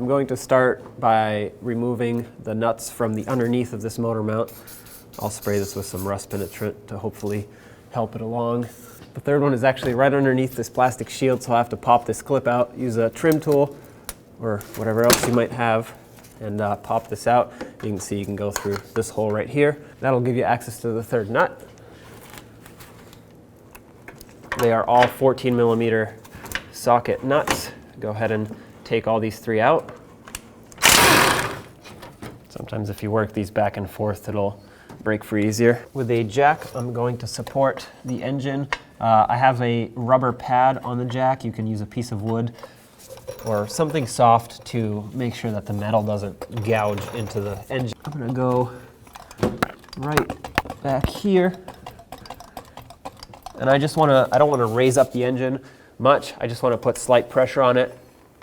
going to start by removing the nuts from the underneath of this motor mount. I'll spray this with some rust penetrant to hopefully help it along. The third one is actually right underneath this plastic shield, so I'll have to pop this clip out, use a trim tool or whatever else you might have, and pop this out. You can see you can go through this hole right here. That'll give you access to the third nut. They are all 14 millimeter socket nuts. Go ahead and take all these three out. Sometimes if you work these back and forth, it'll break free easier. With a jack, I'm going to support the engine. I have a rubber pad on the jack. You can use a piece of wood or something soft to make sure that the metal doesn't gouge into the engine. I'm gonna go right back here. And I don't wanna raise up the engine much. I just wanna put slight pressure on it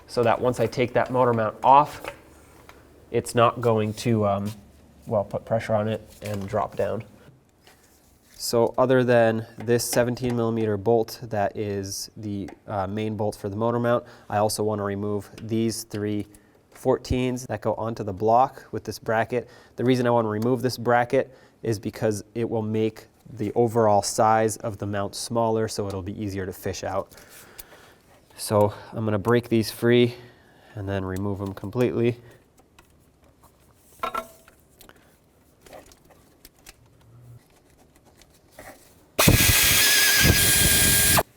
so that once I take that motor mount off, it's not going to, put pressure on it and drop down. So other than this 17 millimeter bolt that is the main bolt for the motor mount, I also want to remove these three 14s that go onto the block with this bracket. The reason I want to remove this bracket is because it will make the overall size of the mount smaller, so it'll be easier to fish out. So I'm going to break these free and then remove them completely.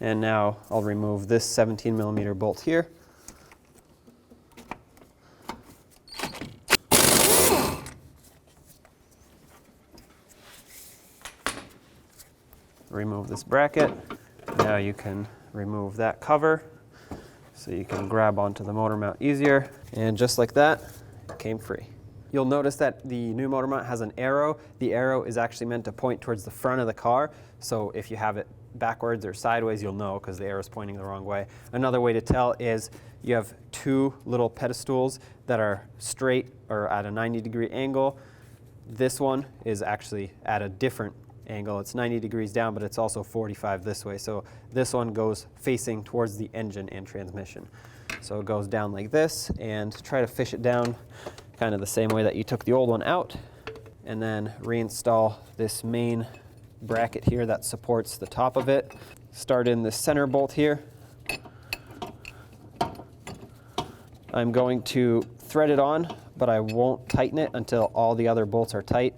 And now I'll remove this 17 millimeter bolt here. Remove this bracket. Now you can remove that cover so you can grab onto the motor mount easier. And just like that, it came free. You'll notice that the new motor mount has an arrow. The arrow is actually meant to point towards the front of the car. So if you have it backwards or sideways, you'll know because the arrow is pointing the wrong way. Another way to tell is you have two little pedestals that are straight or at a 90-degree angle. This one is actually at a different angle. It's 90 degrees down, but it's also 45 this way. So this one goes facing towards the engine and transmission. So it goes down like this, and try to fish it down kind of the same way that you took the old one out, and then reinstall this main bracket here that supports the top of it. Start in the center bolt here. I'm going to thread it on, but I won't tighten it until all the other bolts are tight,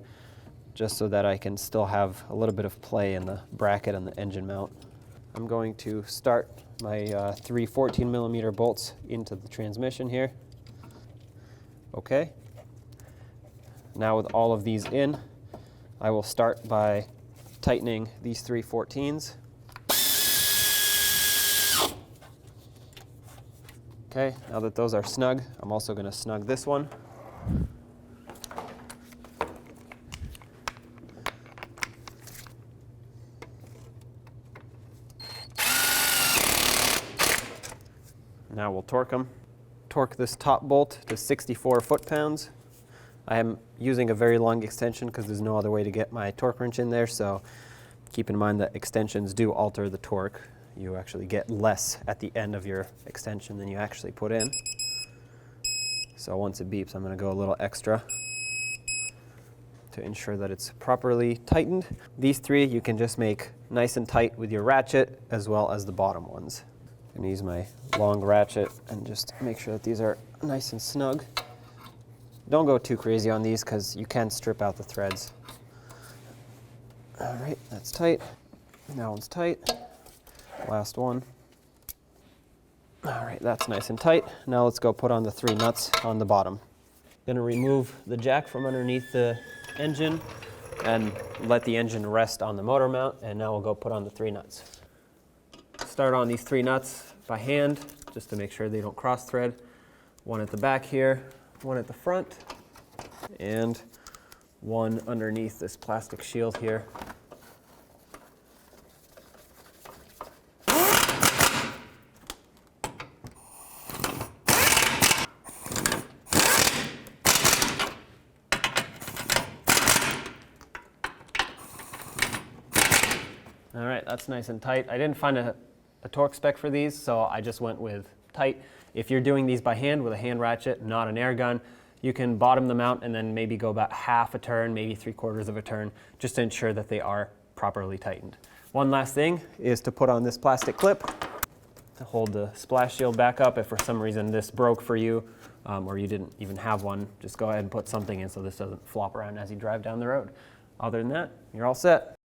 just so that I can still have a little bit of play in the bracket and the engine mount. I'm going to start my three 14 millimeter bolts into the transmission here. Okay. Now with all of these in, I will start by tightening these three 14s. Okay, now that those are snug, I'm also going to snug this one. Now we'll torque them. Torque this top bolt to 64 foot-pounds. I am using a very long extension because there's no other way to get my torque wrench in there, so keep in mind that extensions do alter the torque. You actually get less at the end of your extension than you actually put in. So once it beeps, I'm going to go a little extra to ensure that it's properly tightened. These three you can just make nice and tight with your ratchet as well as the bottom ones. I'm going to use my long ratchet and just make sure that these are nice and snug. Don't go too crazy on these because you can strip out the threads. All right, that's tight. That one's tight. Last one. All right, that's nice and tight. Now let's go put on the three nuts on the bottom. I'm gonna remove the jack from underneath the engine and let the engine rest on the motor mount, and now we'll go put on the three nuts. Start on these three nuts by hand, just to make sure they don't cross thread. One at the back here, one at the front, and one underneath this plastic shield here. All right, that's nice and tight. I didn't find a torque spec for these, so I just went with tight. If you're doing these by hand with a hand ratchet, not an air gun, you can bottom them out and then maybe go about half a turn, maybe 3/4 of a turn, just to ensure that they are properly tightened. One last thing is to put on this plastic clip to hold the splash shield back up. If for some reason this broke for you, or you didn't even have one, just go ahead and put something in so this doesn't flop around as you drive down the road. Other than that, you're all set.